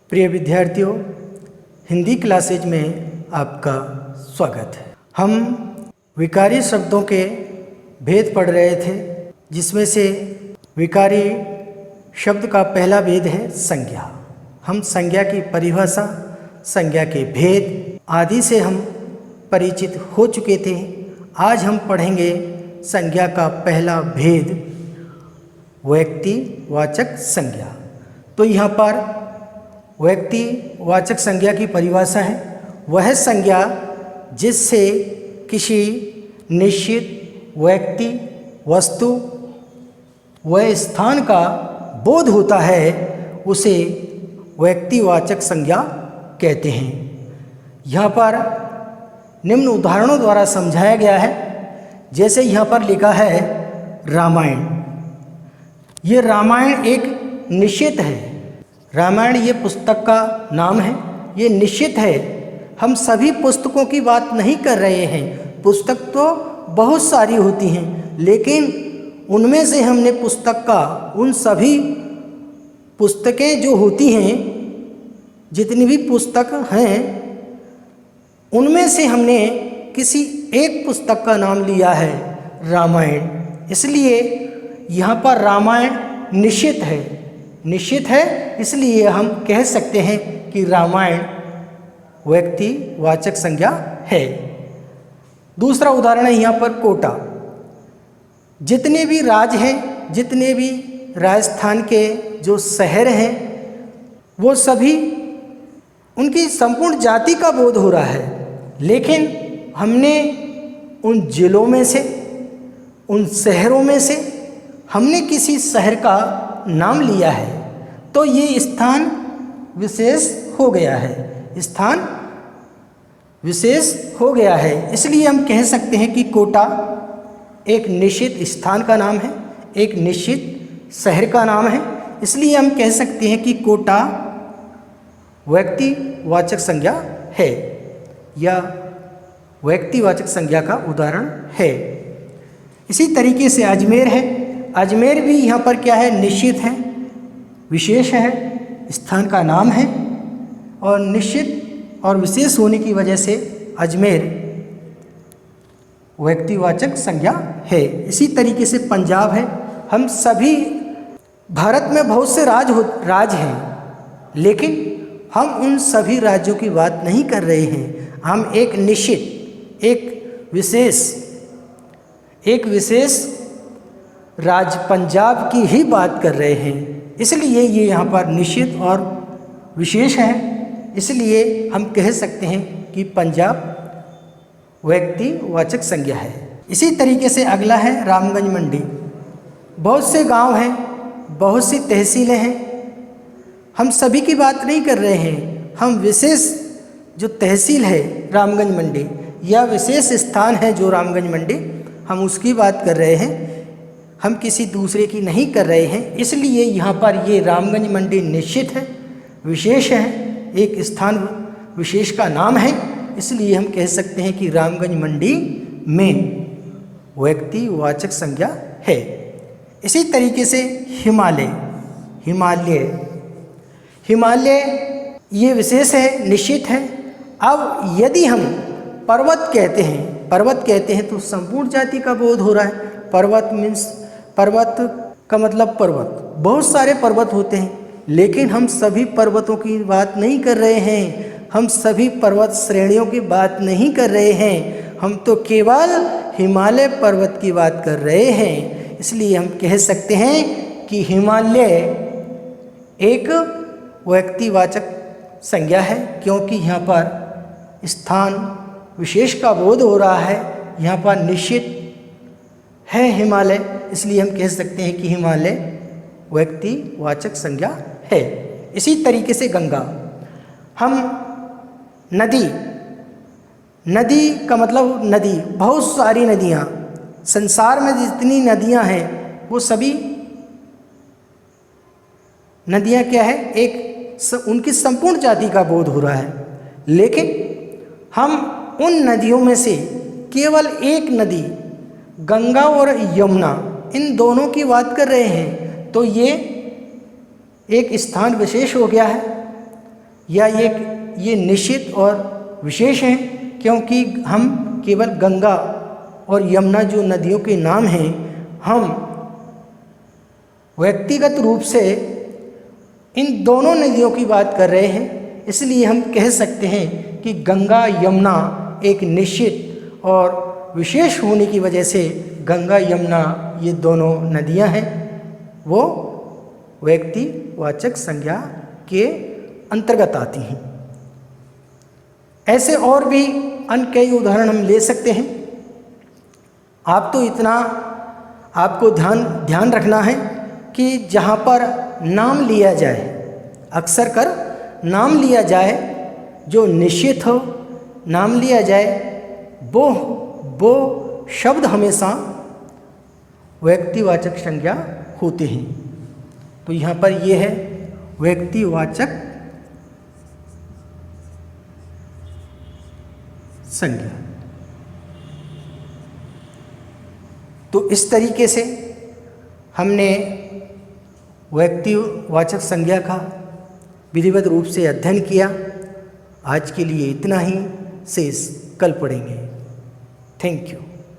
प्रिय विद्यार्थियों, हिंदी क्लासेज में आपका स्वागत है। हम विकारी शब्दों के भेद पढ़ रहे थे, जिसमें से विकारी शब्द का पहला भेद है संज्ञा। हम संज्ञा की परिभाषा, संज्ञा के भेद आदि से हम परिचित हो चुके थे। आज हम पढ़ेंगे संज्ञा का पहला भेद, व्यक्तिवाचक संज्ञा। तो यहाँ पर व्यक्तिवाचक संज्ञा की परिभाषा है, वह संज्ञा जिससे किसी निश्चित व्यक्ति, वस्तु व स्थान का बोध होता है, उसे व्यक्तिवाचक संज्ञा कहते हैं। यहाँ पर निम्न उदाहरणों द्वारा समझाया गया है। जैसे यहाँ पर लिखा है रामायण। ये रामायण एक निश्चित है। रामायण ये पुस्तक का नाम है, ये निश्चित है। हम सभी पुस्तकों की बात नहीं कर रहे हैं। पुस्तक तो बहुत सारी होती हैं, लेकिन उनमें से हमने पुस्तक का, उन सभी पुस्तकें जो होती हैं, जितनी भी पुस्तक हैं, उनमें से हमने किसी एक पुस्तक का नाम लिया है, रामायण। इसलिए यहाँ पर रामायण निश्चित है। निश्चित है, इसलिए हम कह सकते हैं कि रामायण व्यक्तिवाचक संज्ञा है। दूसरा उदाहरण है यहाँ पर कोटा। जितने भी राज्य हैं, जितने भी राजस्थान के जो शहर हैं, वो सभी, उनकी संपूर्ण जाति का बोध हो रहा है, लेकिन हमने उन जिलों में से, उन शहरों में से हमने किसी शहर का नाम लिया है, तो ये स्थान विशेष हो गया है। स्थान विशेष हो गया है, इसलिए हम कह सकते हैं कि कोटा एक निश्चित स्थान का नाम है, एक निश्चित शहर का नाम है। इसलिए हम कह सकते हैं कि कोटा व्यक्तिवाचक संज्ञा है, या व्यक्तिवाचक संज्ञा का उदाहरण है। इसी तरीके से अजमेर है। अजमेर भी यहाँ पर क्या है, निश्चित है, विशेष है, स्थान का नाम है, और निश्चित और विशेष होने की वजह से अजमेर व्यक्तिवाचक संज्ञा है। इसी तरीके से पंजाब है। हम सभी, भारत में बहुत से राज्य हैं, लेकिन हम उन सभी राज्यों की बात नहीं कर रहे हैं। हम एक निश्चित, एक विशेष राज्य पंजाब की ही बात कर रहे हैं। इसलिए ये यहाँ पर निश्चित और विशेष है। इसलिए हम कह सकते हैं कि पंजाब व्यक्तिवाचक संज्ञा है। इसी तरीके से अगला है रामगंज मंडी। बहुत से गांव हैं, बहुत सी तहसीलें हैं। हम सभी की बात नहीं कर रहे हैं। हम विशेष जो तहसील है रामगंज मंडी, या विशेष स्थान है जो रामगंज मंडी, हम उसकी बात कर रहे हैं। हम किसी दूसरे की नहीं कर रहे हैं। इसलिए यहाँ पर ये रामगंज मंडी निश्चित है, विशेष है, एक स्थान विशेष का नाम है। इसलिए हम कह सकते हैं कि रामगंज मंडी में व्यक्तिवाचक संज्ञा है। इसी तरीके से हिमालय ये विशेष है, निश्चित है। अब यदि हम पर्वत कहते हैं तो संपूर्ण जाति का बोध हो रहा है। पर्वत का मतलब पर्वत, बहुत सारे पर्वत होते हैं, लेकिन हम सभी पर्वतों की बात नहीं कर रहे हैं। हम सभी पर्वत श्रेणियों की बात नहीं कर रहे हैं। हम तो केवल हिमालय पर्वत की बात कर रहे हैं। इसलिए हम कह सकते हैं कि हिमालय एक व्यक्तिवाचक संज्ञा है, क्योंकि यहाँ पर स्थान विशेष का बोध हो रहा है। यहाँ पर निश्चित है हिमालय, इसलिए हम कह सकते हैं कि हिमालय व्यक्तिवाचक संज्ञा है। इसी तरीके से गंगा। हम नदी का मतलब नदी, बहुत सारी नदियाँ, संसार में जितनी नदियाँ हैं वो सभी नदियाँ क्या है, उनकी संपूर्ण जाति का बोध हो रहा है। लेकिन हम उन नदियों में से केवल एक नदी, गंगा और यमुना, इन दोनों की बात कर रहे हैं, तो ये एक स्थान विशेष हो गया है। या ये निश्चित और विशेष हैं, क्योंकि हम केवल गंगा और यमुना जो नदियों के नाम हैं, हम व्यक्तिगत रूप से इन दोनों नदियों की बात कर रहे हैं। इसलिए हम कह सकते हैं कि गंगा यमुना एक निश्चित और विशेष होने की वजह से गंगा यमुना ये दोनों नदियां हैं, वो व्यक्तिवाचक संज्ञा के अंतर्गत आती हैं। ऐसे और भी अन्य कई उदाहरण हम ले सकते हैं। आप तो इतना आपको ध्यान रखना है कि जहाँ पर नाम लिया जाए, अक्सर कर नाम लिया जाए, जो निश्चित हो नाम लिया जाए, वो शब्द हमेशा व्यक्तिवाचक संज्ञा होते हैं। तो यहाँ पर ये है व्यक्तिवाचक संज्ञा। तो इस तरीके से हमने व्यक्तिवाचक संज्ञा का विधिवत रूप से अध्ययन किया। आज के लिए इतना ही, शेष कल पढ़ेंगे। Thank you.